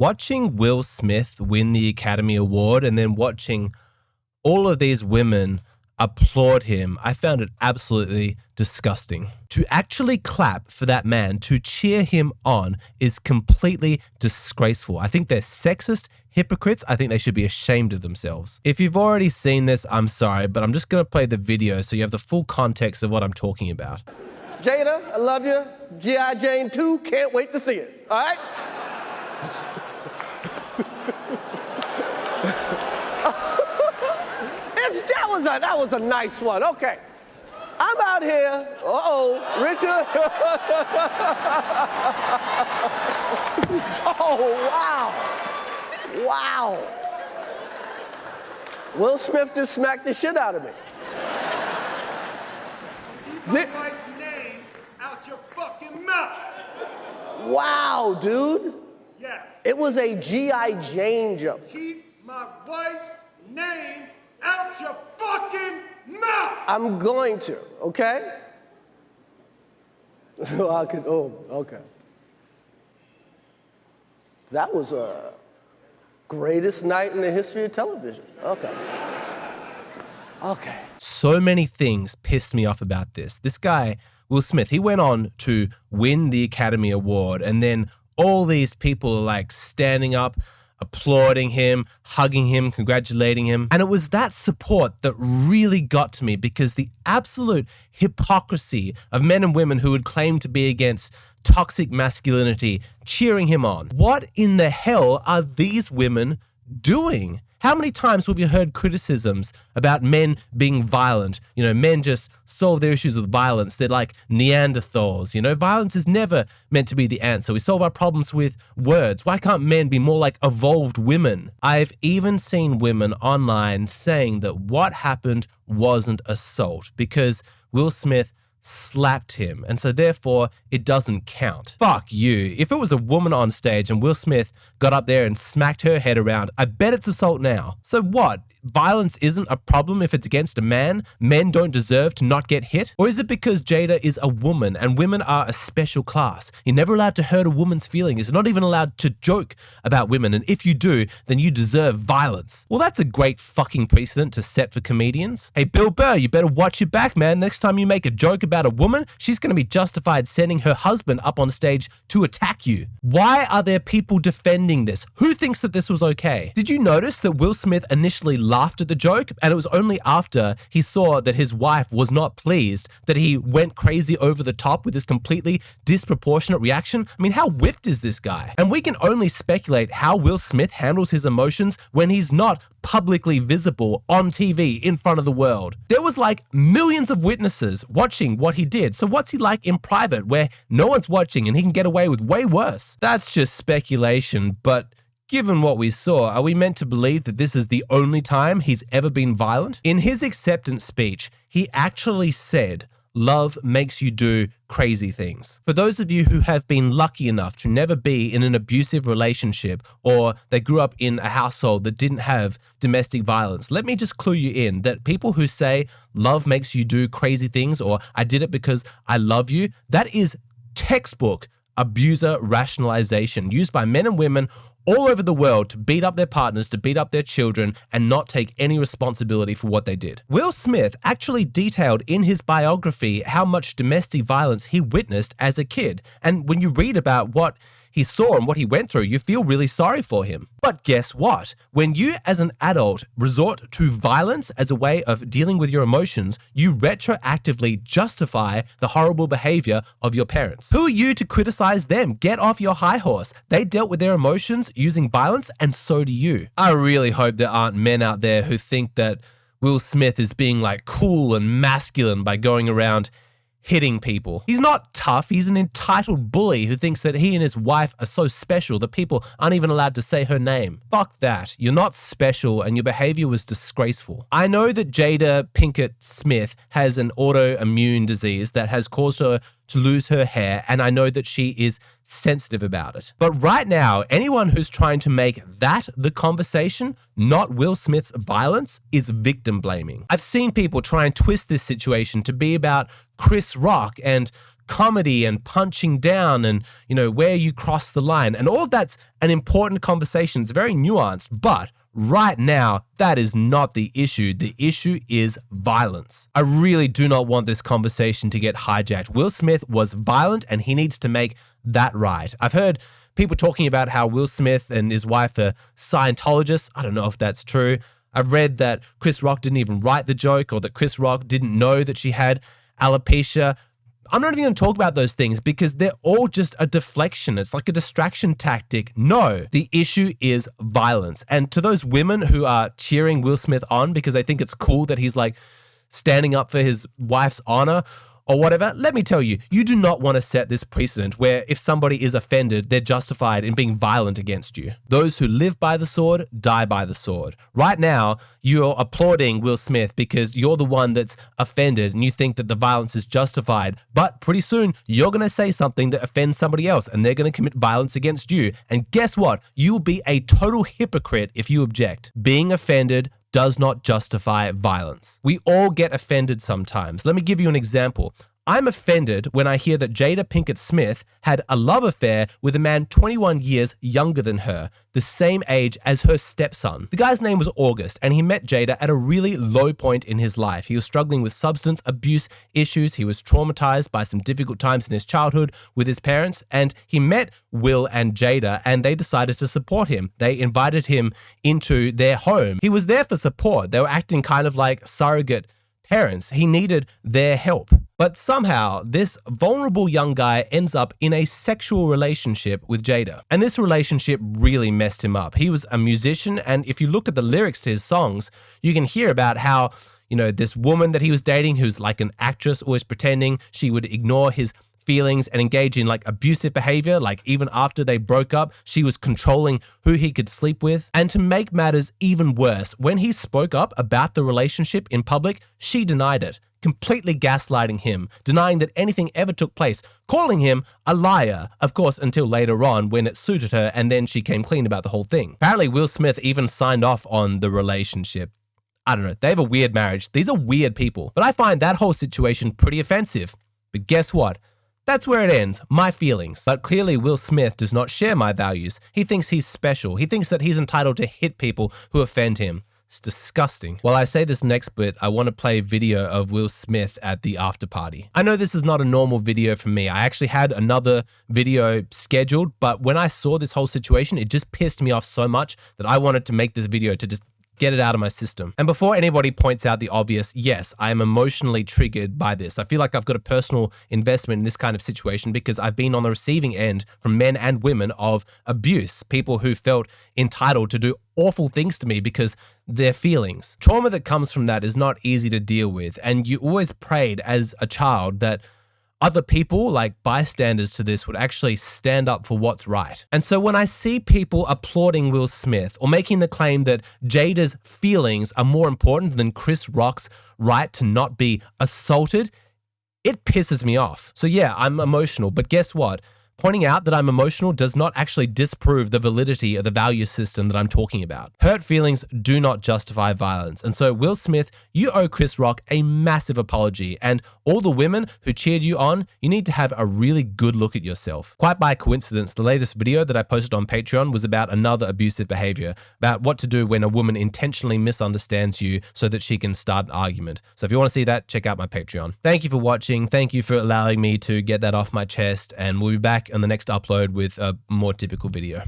Watching Will Smith win the Academy Award and then watching all of these women applaud him, I found it absolutely disgusting. To actually clap for that man, to cheer him on, is completely disgraceful. I think they're sexist hypocrites. I think they should be ashamed of themselves. If you've already seen this, I'm sorry, but I'm just going to play the video so you have the full context of what I'm talking about. Jada, I love you. G.I. Jane 2, can't wait to see it. All right? That was a nice one. Okay. I'm out here. Richard. Oh, wow. Wow. Will Smith just smacked the shit out of me. Keep my wife's name out your fucking mouth. Wow, dude. Yes. It was a G.I. Jane jump. Keep my wife's name out your fucking mouth! I'm going to, okay? Okay. That was a greatest night in the history of television. Okay. Okay. So many things pissed me off about this. This guy, Will Smith, he went on to win the Academy Award, and then all these people are like standing up, applauding him, hugging him, congratulating him. And it was that support that really got to me, because the absolute hypocrisy of men and women who would claim to be against toxic masculinity cheering him on. What in the hell are these women doing? How many times have you heard criticisms about men being violent? You know, men just solve their issues with violence. They're like Neanderthals. You know, violence is never meant to be the answer. We solve our problems with words. Why can't men be more like evolved women? I've even seen women online saying that what happened wasn't assault because Will Smith slapped him, and so therefore it doesn't count. Fuck you. If it was a woman on stage and Will Smith got up there and smacked her head around, I bet it's assault now. So what? Violence isn't a problem if it's against a man? Men don't deserve to not get hit? Or is it because Jada is a woman and women are a special class? You're never allowed to hurt a woman's feelings. You're not even allowed to joke about women, and if you do, then you deserve violence. Well, that's a great fucking precedent to set for comedians. Hey, Bill Burr, you better watch your back, man. Next time you make a joke about a woman, she's going to be justified sending her husband up on stage to attack you. Why are there people defending this? Who thinks that this was okay? Did you notice that Will Smith initially laughed at the joke, and it was only after he saw that his wife was not pleased that he went crazy over the top with this completely disproportionate reaction? I mean, how whipped is this guy? And we can only speculate how Will Smith handles his emotions when he's not publicly visible on TV in front of the world. There was like millions of witnesses watching what he did. So what's he like in private where no one's watching and he can get away with way worse? That's just speculation, but given what we saw, are we meant to believe that this is the only time he's ever been violent? In his acceptance speech, he actually said, "Love makes you do crazy things." For those of you who have been lucky enough to never be in an abusive relationship, or they grew up in a household that didn't have domestic violence, let me just clue you in that people who say love makes you do crazy things, or I did it because I love you, that is textbook abuser rationalization used by men and women all over the world to beat up their partners, to beat up their children, and not take any responsibility for what they did. Will Smith actually detailed in his biography how much domestic violence he witnessed as a kid. And when you read about what he saw and what he went through, you feel really sorry for him. But guess what? When you as an adult resort to violence as a way of dealing with your emotions, you retroactively justify the horrible behavior of your parents. Who are you to criticize them? Get off your high horse. They dealt with their emotions using violence, and so do you. I really hope there aren't men out there who think that Will Smith is being like cool and masculine by going around hitting people. He's not tough. He's an entitled bully who thinks that he and his wife are so special that people aren't even allowed to say her name. Fuck that. You're not special, and your behavior was disgraceful. I know that Jada Pinkett Smith has an autoimmune disease that has caused her to lose her hair, and I know that she is sensitive about it. But right now, anyone who's trying to make that the conversation, not Will Smith's violence, is victim blaming. I've seen people try and twist this situation to be about Chris Rock and comedy and punching down and, where you cross the line. And all of that's an important conversation. It's very nuanced, but right now, that is not the issue. The issue is violence. I really do not want this conversation to get hijacked. Will Smith was violent and he needs to make that right. I've heard people talking about how Will Smith and his wife are Scientologists. I don't know if that's true. I've read that Chris Rock didn't even write the joke or that Chris Rock didn't know that she had alopecia. I'm not even going to talk about those things because they're all just a deflection. It's like a distraction tactic. No, the issue is violence. And to those women who are cheering Will Smith on because they think it's cool that he's like standing up for his wife's honor or whatever, let me tell you, you do not want to set this precedent where if somebody is offended, they're justified in being violent against you. Those who live by the sword, die by the sword. Right now, you're applauding Will Smith because you're the one that's offended and you think that the violence is justified. But pretty soon, you're going to say something that offends somebody else and they're going to commit violence against you. And guess what? You will be a total hypocrite if you object. Being offended does not justify violence. We all get offended sometimes. Let me give you an example. I'm offended when I hear that Jada Pinkett Smith had a love affair with a man 21 years younger than her, the same age as her stepson. The guy's name was August, and he met Jada at a really low point in his life. He was struggling with substance abuse issues. He was traumatized by some difficult times in his childhood with his parents, and he met Will and Jada, and they decided to support him. They invited him into their home. He was there for support. They were acting kind of like surrogate parents. He needed their help. But somehow, this vulnerable young guy ends up in a sexual relationship with Jada. And this relationship really messed him up. He was a musician, and if you look at the lyrics to his songs, you can hear about how, this woman that he was dating, who's like an actress, always pretending she would ignore his feelings and engage in like abusive behavior. Like even after they broke up, she was controlling who he could sleep with. And to make matters even worse, when he spoke up about the relationship in public, she denied it, completely gaslighting him, denying that anything ever took place, calling him a liar, of course, until later on when it suited her and then she came clean about the whole thing. Apparently, Will Smith even signed off on the relationship. I don't know, they have a weird marriage. These are weird people. But I find that whole situation pretty offensive. But guess what? That's where it ends, my feelings. But clearly Will Smith does not share my values. He thinks he's special. He thinks that he's entitled to hit people who offend him. It's disgusting. While I say this next bit, I want to play a video of Will Smith at the after party. I know this is not a normal video for me. I actually had another video scheduled, but when I saw this whole situation, it just pissed me off so much that I wanted to make this video to just get it out of my system. And before anybody points out the obvious, yes, I am emotionally triggered by this. I feel like I've got a personal investment in this kind of situation because I've been on the receiving end from men and women of abuse, people who felt entitled to do awful things to me because their feelings. Trauma that comes from that is not easy to deal with. And you always prayed as a child that other people, like bystanders to this, would actually stand up for what's right. And so when I see people applauding Will Smith or making the claim that Jada's feelings are more important than Chris Rock's right to not be assaulted, it pisses me off. So yeah, I'm emotional, but guess what? Pointing out that I'm emotional does not actually disprove the validity of the value system that I'm talking about. Hurt feelings do not justify violence. And so Will Smith, you owe Chris Rock a massive apology. And all the women who cheered you on, you need to have a really good look at yourself. Quite by coincidence, the latest video that I posted on Patreon was about another abusive behavior, about what to do when a woman intentionally misunderstands you so that she can start an argument. So if you want to see that, check out my Patreon. Thank you for watching. Thank you for allowing me to get that off my chest. And we'll be back on the next upload with a more typical video.